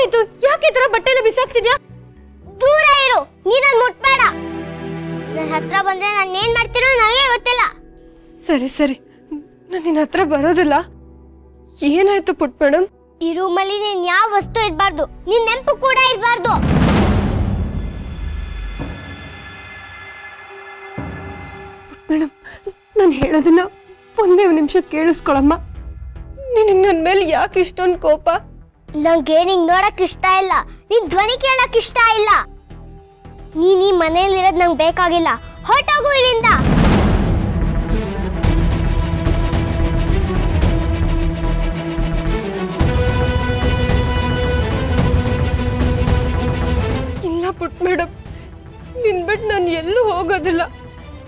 ಏನಾಯ್ತು? ಯಾಕೆ ಈ ತರ ಬಟ್ಟೆ ಎಲ್ಲ ಬಿಸಾಕ್ತಿದ್ಯಾ? ದೂರ ಇರು, ನೀನನ್ನ ಮುಟ್ಬೇಡ. ನನ್ನ ಹತ್ರ ಬಂದ್ರೆ ನಾನು ಏನ್ ಮಾಡ್ತೀನೋ ನನಗೆ ಗೊತ್ತಿಲ್ಲ. ಸರಿ ಸರಿ, ನಾನು ನಿನ್ನ ಹತ್ರ ಬರೋದಿಲ್ಲ. ಏನಾಯ್ತು ಪುಟ್ ಮೇಡಮ್? ಈ ರೂಮಲ್ಲಿ ನೀನ್ ಯಾವ ವಸ್ತು ಇರಬಾರ್ದು, ನಿನ್ ನೆನಪು ಕೂಡ ಇರಬಾರ್ದು. ಪುಟ್ ಮೇಡಮ್, ನಾನು ಹೇಳೋದನ್ನ ಒಂದೇ ನಿಮಿಷ ಕೇಳಿಸ್ಕೊಳಮ್ಮ. ನಿನಗೆ ನನ್ನ ಮೇಲೆ ಯಾಕೆ ಇಷ್ಟೊಂದು ಕೋಪ? ನಂಗೆ ನಿಂಗೆ ನೋಡಕ್ ಇಷ್ಟ ಇಲ್ಲ, ನಿನ್ ಧ್ವನಿ ಕೇಳಕ್ ಇಷ್ಟ ಇಲ್ಲ. ನೀನ್ ಈ ಮನೆಯಲ್ಲಿರೋದು ನಂಗೆ ಬೇಕಾಗಿಲ್ಲ, ಹೊರಟೋಗು ಇಲ್ಲಿಂದ. ಇಲ್ಲ ಪುಟ್ ಮೇಡಮ್, ನಿನ್ ಬಿಟ್ಟು ನಾನು ಎಲ್ಲೂ ಹೋಗೋದಿಲ್ಲ.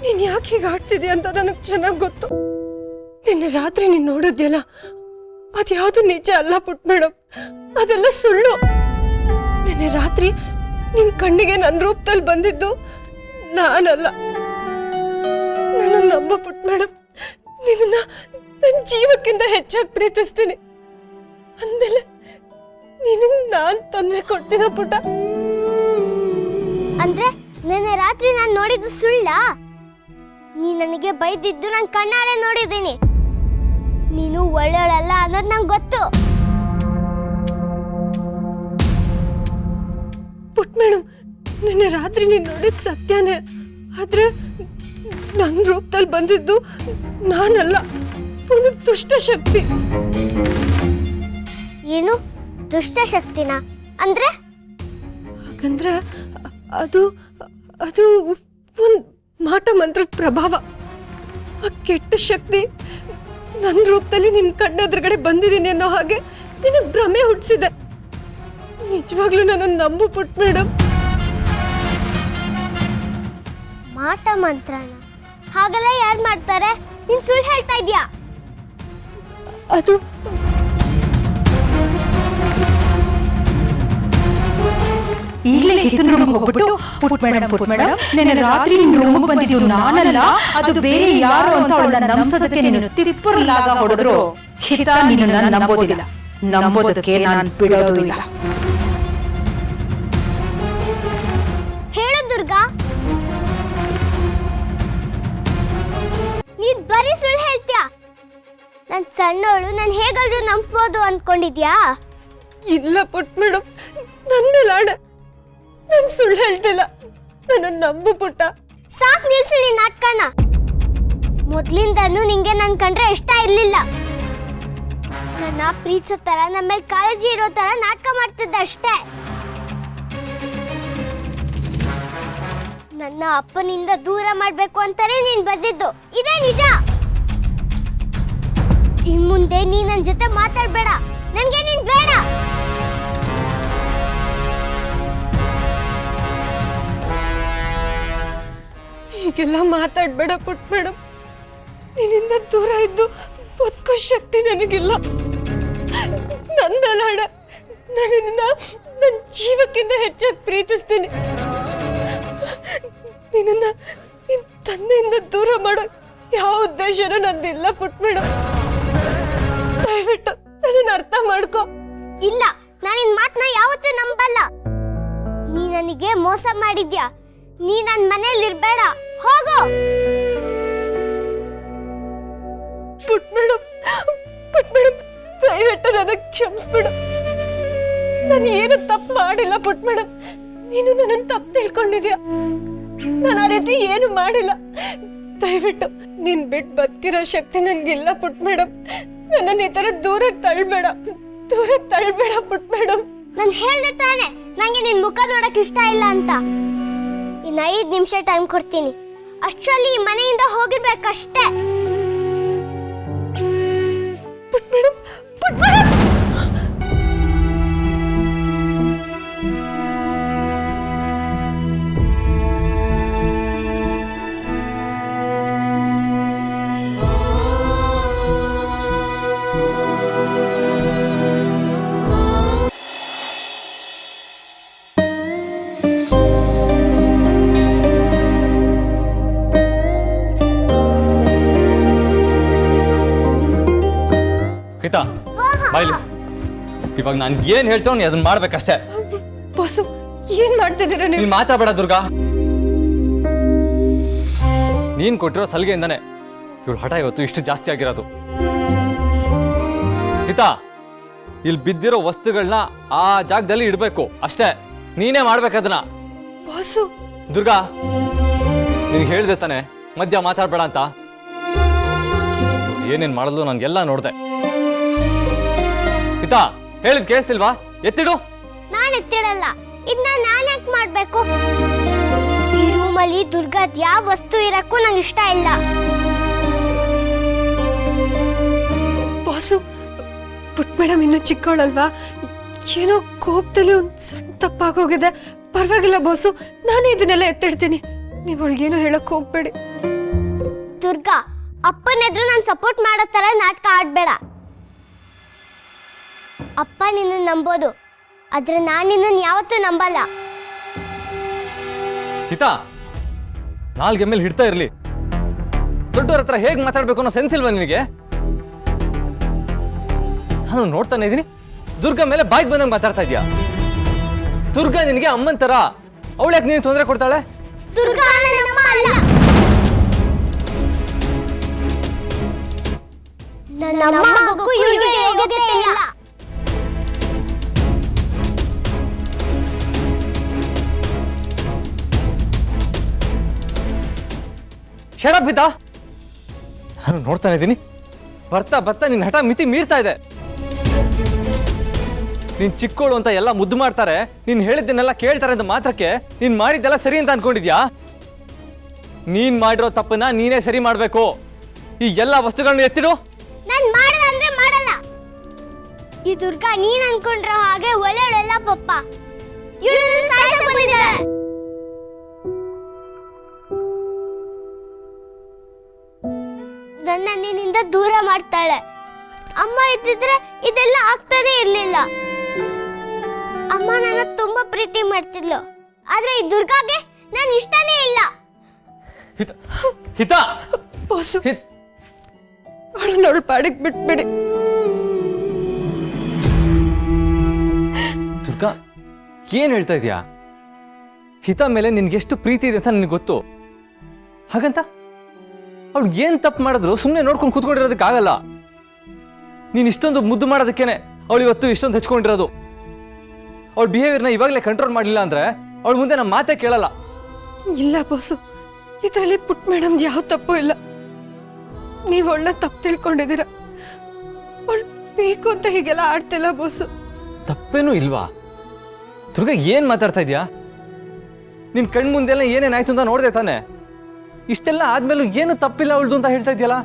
ನೀನ್ ಯಾಕೆ ಹೀಗೆ ಆಡ್ತಿದ್ಯಾ ಅಂತ ನನಗೆ ಚೆನ್ನಾಗಿ ಗೊತ್ತು. ನಿನ್ನೆ ರಾತ್ರಿ ನೀನು ನೋಡಿದ್ಯಲ್ಲ, ಅದ್ಯಾವುದು ನಿಜ ಅಲ್ಲ ಪುಟ್ ಮೇಡಮ್, ಅದೆಲ್ಲ ಸುಳ್ಳು. ನಿನ್ನೆ ರಾತ್ರಿ ನಿನ್ ಕಣ್ಣಿಗೆ ನನ್ನ ರೂಪದಲ್ಲಿ ಬಂದಿದ್ದು ನಾನಲ್ಲ. ನನ್ನ ನಂಬ ಪುಟ್ ಮೇಡಮ್, ನಿನ್ನ ನನ್ನ ಜೀವಕ್ಕಿಂತ ಹೆಚ್ಚಾಗಿ ಪ್ರೀತಿಸ್ತೀನಿ. ಅಂದಮೇಲೆ ನಿನಗೆ ನಾನು ತೊಂದರೆ ಕೊಡ್ತೀನ ಪುಟ್ಟ? ಅಂದ್ರೆ ನಿನ್ನೆ ರಾತ್ರಿ ನಾನು ನೋಡಿದ್ದು ಸುಳ್ಳ? ನೀ ನನಗೆ ಬೈದಿದ್ದು ನಾನು ಕಣ್ಣಾರೆ ನೋಡಿದ್ದೀನಿ. ನೀನು ಒಳ್ಳೆಯವಳಲ್ಲ ಅನ್ನೋದು ನಂಗೆ ಗೊತ್ತು. ಪುಟ್ ಮೇಡಮ್, ನಿನ್ನೆ ರಾತ್ರಿ ನೀನು ನೋಡಿದ ಸತ್ಯನೇ. ಆದ್ರೆ ನನ್ನ ರೂಪದಲ್ಲಿ ಬಂದಿದ್ದು ನಾನಲ್ಲ, ಒಂದು ದುಷ್ಟ ಶಕ್ತಿ. ಏನು ದುಷ್ಟ ಶಕ್ತಿನ? ಅಂದ್ರೆ ಹಾಗಂದ್ರೆ ಅದು ಅದು ಒಂದು ಮಾಟ ಮಂತ್ರದ ಪ್ರಭಾವ. ಆ ಕೆಟ್ಟ ಶಕ್ತಿ ನನ್ನ ರೂಪದಲ್ಲಿ ನಿನ್ನ ಕಣ್ಣೆದುರುಗಡೆ ಬಂದಿದ್ದೀನಿ ಅನ್ನೋ ಹಾಗೆ ನಿನಗೆ ಭ್ರಮೆ ಹುಟ್ಟಿಸಿದೆ. ನಿಜವಾಗ್ಲೂ ನನ್ನನ್ನು ನಂಬು ಪುಟ್ ಮೇಡಮ್. ಮಾಟ ಮಂತ್ರನ? ಹಾಗೆಲ್ಲ ಯಾರು ಮಾಡ್ತಾರೆ? ನೀನ್ ಸುಳ್ಳು ಹೇಳ್ತಾ ಇದ್ಯಾ? ಅದು ಈಗಲೇ ಹಿತನ ರೂಮಿಗೆ ಹೋಗ್ಬಿಟ್ಟು, ಪುಟ್ ಮೇಡಮ್ ನಿನ್ನೆ ರಾತ್ರಿ ನಿನ್ನ ರೂಮಿಗೆ ಬಂದಿದ್ದೀವಿ ನಾನಲ್ಲ, ಅದು ಬೇರೆ ಯಾರು ಅಂತ ಅವಳನ್ನ ನಂಬಿಸೋದಕ್ಕೆ ನೀನು ತಿಪ್ಪುರ್ಲಾಗ ಹೊಡೆದ್ರು ಹಿತ ನಿನ್ನ ನಂಬೋದಿಲ್ಲ. ನಂಬೋದಕ್ಕೆ ನಾನು ಬಿಡೋದು ಇಲ್ಲ. ಹೇಳು ದುರ್ಗಾ, ನೀನ್ ಬರೀ ಸುಳ್ಳು ಹೇಳ್ತೀಯಾ? ನನ್ ಸಣ್ಣವಳು ನಾನು ಹೇಗಾದ್ರೂ ನಂಬ್ಬೋದು ಅನ್ಕೊಂಡಿದ್ಯಾ? ಇಲ್ಲ ಪುಟ್ ಮೇಡಮ್, ನನ್ನೆಲಾಡ ನಾನು ಸುಳ್ಳು ಹೇಳ್ತಿಲ್ಲ. ನನ್ನ ನಂಬು ಪುಟ್ಟ. ಸಾಕ್ ನಿಲ್ಸು ನಿನ್ ನಾಟಕನ. ಮೊದ್ಲಿಂದನೂ ನಿಂಗೆ ನನ್ ಕಂಡ್ರೆ ಇಷ್ಟ ಇರ್ಲಿಲ್ಲ. ನನ್ನ ಪ್ರೀತಿಸೋ ತರ, ನಮ್ಮ ಮೇಲೆ ಕಾಳಜಿ ಇರೋ ತರ ನಾಟಕ ಮಾಡ್ತಿದ್ದೆ ಅಷ್ಟೇ. ನನ್ನ ಅಪ್ಪನಿಂದ ದೂರ ಮಾಡ್ಬೇಕು ಅಂತಾನೆ ನೀನ್ ಬಂದಿದ್ದು, ಇದೇ ನಿಜ. ಇನ್ ಮುಂದೆ ನೀ ನನ್ ಜೊತೆ ಮಾತಾಡ್ಬೇಡ, ನನ್ಗೆ ನೀನ್ ಬೇಡ. ಹೀಗೆಲ್ಲ ಮಾತಾಡ್ಬೇಡ ಪುಟ್ ಮೇಡಮ್. ನಿನ್ನಿಂದ ದೂರ ಇದ್ದು ಬದುಕೋ ಶಕ್ತಿ ನನಗಿಲ್ಲ. ನಂದಲಾಡ, ನನ್ನ ಜೀವಕ್ಕಿಂತ ಹೆಚ್ಚಾಗಿ ಪ್ರೀತಿಸ್ತೀನಿ. ನಿನ್ನ ನಿನ್ನ ತಂದೆಯಿಂದ ದೂರ ಮಾಡೋ ಯಾವ ಉದ್ದೇಶನೂ ನಂದಿಲ್ಲ ಪುಟ್ ಮೇಡಮ್. ದಯವಿಟ್ಟು ನನ್ನನ್ನು ಅರ್ಥ ಮಾಡ್ಕೋ. ಇಲ್ಲ, ನಾನು ನಿನ್ ಮಾತನ್ನ ಯಾವತ್ತೂ ನಂಬಲ್ಲ. ನೀ ನನಗೆ ಮೋಸ ಮಾಡಿದ್ಯಾ. ನೀ ನನ್ನ ಮನೆಯಲ್ಲಿ ಇರ್ಬೇಡ, ಹೋಗು. ಪುಟ್ ಮೇಡಮ್, ದಯವಿಟ್ಟು ನನಗೆ ಕ್ಷಮಿಸ್ಬಿಡು. ನಾನು ಏನು ತಪ್ಪು ಮಾಡಿಲ್ಲ ಪುಟ್ ಮೇಡಮ್. ನೀನು ನನ್ನನ್ನು ತಪ್ಪು ತಿಳ್ಕೊಂಡಿದ್ಯಾ. ನಾನು ಆ ರೀತಿ ಏನು ಮಾಡಿಲ್ಲ. ದಯವಿಟ್ಟು ನೀನ್ ಬಿಟ್ಟು ಬದುಕಿರೋ ಶಕ್ತಿ ನನ್ಗಿಲ್ಲ ಪುಟ್ ಮೇಡಮ್. ನನ್ನನ್ನು ಈ ತರ ದೂರ ತಳ್ಬೇಡ ಪುಟ್ ಮೇಡಮ್. ನಾನು ಹೇಳ್ದೆ ತಾನೆ ನಂಗೆ ನಿನ್ ಮುಖ ನೋಡಕ್ ಇಷ್ಟ ಇಲ್ಲ ಅಂತ. ಇನ್ನು 5 ನಿಮಿಷ ಟೈಮ್ ಕೊಡ್ತೀನಿ, ಅಷ್ಟರಲ್ಲಿ ಈ ಮನೆಯಿಂದ ಹೋಗಿರ್ಬೇಕಷ್ಟೇ. ಪುಟ್ ಮೇಡಮ್. ಹಿತಾ ಬಾಯ್ಲಿ. ಇವಾಗ ನಾನು ಏನ್ ಹೇಳ್ತೇವೆ ನೀ ಅದನ್ನ ಮಾಡ್ಬೇಕಷ್ಟೇ. ಬಾಸು ಏನ್ ಮಾಡ್ತಿದ್ದೀರಾ ನೀವು? ನೀನ್ ಮಾತಾಡಬೇಡ ದುರ್ಗಾ. ನೀನ್ ಕೊಟ್ಟಿರೋ ಸಲಿಗೆಯಿಂದಾನೆ ಇವಳು ಹಠ ಇವತ್ತು ಇಷ್ಟು ಜಾಸ್ತಿ ಆಗಿರೋದು. ಹಿತಾ, ಇಲ್ಲಿ ಬಿದ್ದಿರೋ ವಸ್ತುಗಳನ್ನ ಆ ಜಾಗದಲ್ಲಿ ಇಡಬೇಕು ಅಷ್ಟೇ. ನೀನೇ ಮಾಡ್ಬೇಕದನ್ನ. ಬಾಸು ದುರ್ಗಾ, ನಿನಗೆ ಹೇಳ್ದೆ ತಾನೆ ಮಧ್ಯ ಮಾತಾಡ್ಬೇಡ ಅಂತ. ಏನೇನ್ ಮಾಡಲು ನನ್ಗೆಲ್ಲ ನೋಡ್ದೆ. ಹಿತಾ, ಹೇಳಿದ್ ಕೇಳಿಸ್ತಿಲ್ವಾ? ಎತ್ತಿಡು. ನಾನು ಎತ್ತಿಡಲ್ಲ. ಇದನ್ನ ನಾನು ಯಾಕೆ ಮಾಡ್ಬೇಕು? ಈ ರೂಮಲ್ಲಿ ದುರ್ಗಾದ್ ಯಾವ ವಸ್ತು ಇರಕ್ಕೂ ನಂಗೆ ಇಷ್ಟ ಇಲ್ಲ. ಬಾಸು, ಪುಟ್ ಮೇಡಮ್ ಇನ್ನೂ ಚಿಕ್ಕವಳಲ್ವಾ? ಏನೋ ಕೋಪದಲ್ಲಿ ಒಂದು ಸಣ್ಣ ತಪ್ಪಾಗೋಗಿದೆ. ಪರವಾಗಿಲ್ಲ ಬಾಸು, ನಾನೇ ಇದನ್ನೆಲ್ಲ ಎತ್ತಿಡ್ತೀನಿ. ನೀವು ಅವಳಿಗೇನು ಹೇಳಕ್ ಹೋಗ್ಬೇಡಿ. ದುರ್ಗಾ, ಅಪ್ಪನೆದ್ರು ನಾನು ಸಪೋರ್ಟ್ ಮಾಡೋ ತರ ನಾಟಕ ಆಡ್ಬೇಡ. ಅಪ್ಪ ನಿನ್ನ ನಂಬೋದು, ಆದ್ರೆ ನಾನು ನಿನ್ನನ್ನು ಯಾವತ್ತೂ ನಂಬಲ್ಲ. ಹಿತಾ, ನಾಲ್ಗೆ ಮೇಲೆ ಹಿಡ್ತಾ ಇರ್ಲಿ. ದೊಡ್ಡವ್ರ ಹತ್ರ ಹೇಗ್ ಮಾತಾಡ್ಬೇಕು ಅನ್ನೋ ಸೆನ್ಸ್ ಇಲ್ವಾ ನಿನಗೆ? ನಾನು ನೋಡ್ತಾನೆ ಇದೀನಿ, ದುರ್ಗಾ ಮೇಲೆ ಬಾಯ್ಗೆ ಬಂದಂಗೆ ಮಾತಾಡ್ತಾ ಇದೀಯಾ. ದುರ್ಗಾ ನಿನಗೆ ಅಮ್ಮನ್ ತರ, ಅವಳ್ಯಾಕೆ ನೀನು ತೊಂದರೆ ಕೊಡ್ತಾಳೆ? ದುರ್ಗಾ ನನ್ನಮ್ಮ ಅಲ್ಲ. ನನ್ನ ಮಗಕ್ಕೂ ಇವಳಿಗೆ ಯೋಗ್ಯತೆ ಇಲ್ಲ. ಶರಪ್ ಹಿತಾ, ನಾನು ನೋಡ್ತಾನೆ ಇದ್ದೀನಿ, ಬರ್ತಾ ಬರ್ತಾ ನಿನ್ನ ಹಠ ಮಿತಿ ಮೀರ್ತಾ ಇದೆ. ನೀನ್ ಚಿಕ್ಕೋಳು ಅಂತ ಎಲ್ಲ ಮುದ್ದು ಮಾಡ್ತಾರೆ, ನೀನ್ ಹೇಳಿದ್ದನ್ನೆಲ್ಲ ಕೇಳ್ತಾರೆ ಅಂತ ಮಾತ್ರಕ್ಕೆ ನೀನ್ ಮಾಡಿದ್ದೆಲ್ಲ ಸರಿ ಅಂತ ಅನ್ಕೊಂಡಿದ್ಯಾ? ನೀನ್ ಮಾಡಿರೋ ತಪ್ಪನ್ನ ನೀನೇ ಸರಿ ಮಾಡ್ಬೇಕು. ಈ ಎಲ್ಲ ವಸ್ತುಗಳನ್ನ ಎತ್ತಿಡು. ನಾನು ಮಾಡಲ್ಲ ಅಂದ್ರೆ ಮಾಡಲ್ಲ. ಈ ದುರ್ಗಾ ನೀನ್ ಅನ್ಕೊಂಡ್ರ ಹಾಗೆ ಒಳ್ಳೆಯಲ್ಲ ಪಪ್ಪ. ಇವಳನ್ನ ಸಾಯಿಸಕ್ಕೆ ಬಂದಿದ್ದಾಳೆ. ನನ್ನ ನಿನ್ನಿಂದ ದೂರ ಮಾಡ್ತಾಳೆ. ಅಮ್ಮ ಇದ್ದಿದ್ರೆ ಇದೆಲ್ಲ ಆಗ್ತಾನೆ ಇರ್ಲಿಲ್ಲ. ಅಮ್ಮ ನನ್ನ ತುಂಬಾ ಪ್ರೀತಿ ಮಾಡ್ತಿದ್ಲು, ಆದ್ರೆ ಈ ದುರ್ಗಾಗೆ ನಾನು ಇಷ್ಟನೇ ಇಲ್ಲ. ಹಿತಾ, ಬಾಸು, ಅವಳನ್ನ ಅವಳ ಪಾಡಿಗೆ ಬಿಟ್ಬಿಡಿ. ದುರ್ಗಾ, ಏನ್ ಹೇಳ್ತಾ ಇದೀಯಾ? ಹಿತಾ ಮೇಲೆ ನಿನ್ಗೆಷ್ಟು ಪ್ರೀತಿ ಇದೆ ಅಂತ ನಿನಗೆ ಗೊತ್ತು. ಹಾಗಂತ ಅವಳು ಏನ್ ತಪ್ಪು ಮಾಡಿದ್ರು ಸುಮ್ಮನೆ ನೋಡ್ಕೊಂಡು ಕೂತ್ಕೊಂಡಿರೋದಕ್ಕಾಗಲ್ಲ. ನೀನ್ ಇಷ್ಟೊಂದು ಮುದ್ದು ಮಾಡೋದಕ್ಕೇನೆ ಅವಳು ಇವತ್ತು ಇಷ್ಟೊಂದು ಹೆಚ್ಕೊಂಡಿರೋದು. ಅವಳ ಬಿಹೇವಿಯರ್ನ ಇವಾಗಲೇ ಕಂಟ್ರೋಲ್ ಮಾಡಲಿಲ್ಲ ಅಂದ್ರೆ ಅವಳು ಮುಂದೆ ನಮ್ಮ ಮಾತೇ ಕೇಳಲ್ಲ. ಇಲ್ಲ ಬಾಸು, ಇದರಲ್ಲಿ ಪುಟ್ ಮೇಡಮ್ ಯಾವ ತಪ್ಪು ಇಲ್ಲ. ನೀವು ಒಳ್ಳೆ ತಪ್ಪು ತಿಳ್ಕೊಂಡಿದ್ದೀರ. ಅವಳು ಬೇಕು ಅಂತ ಹೀಗೆಲ್ಲ ಆಡ್ತಿಲ್ಲ ಬಾಸು. ತಪ್ಪೇನೂ ಇಲ್ವಾ? ದುರ್ಗಾ, ಏನ್ ಮಾತಾಡ್ತಾ ಇದೀಯಾ? ನಿನ್ ಕಣ್ ಮುಂದೆಲ್ಲ ಏನೇನಾಯ್ತು ಅಂತ ನೋಡ್ದೆ ತಾನೆ? ಇಷ್ಟೆಲ್ಲ ಆದ್ಮೇಲೂ ಏನು ತಪ್ಪಿಲ್ಲ ಅವಳ್ದು ಅಂತ ಹೇಳ್ತಾ ಇದೆಯಲ್ಲ.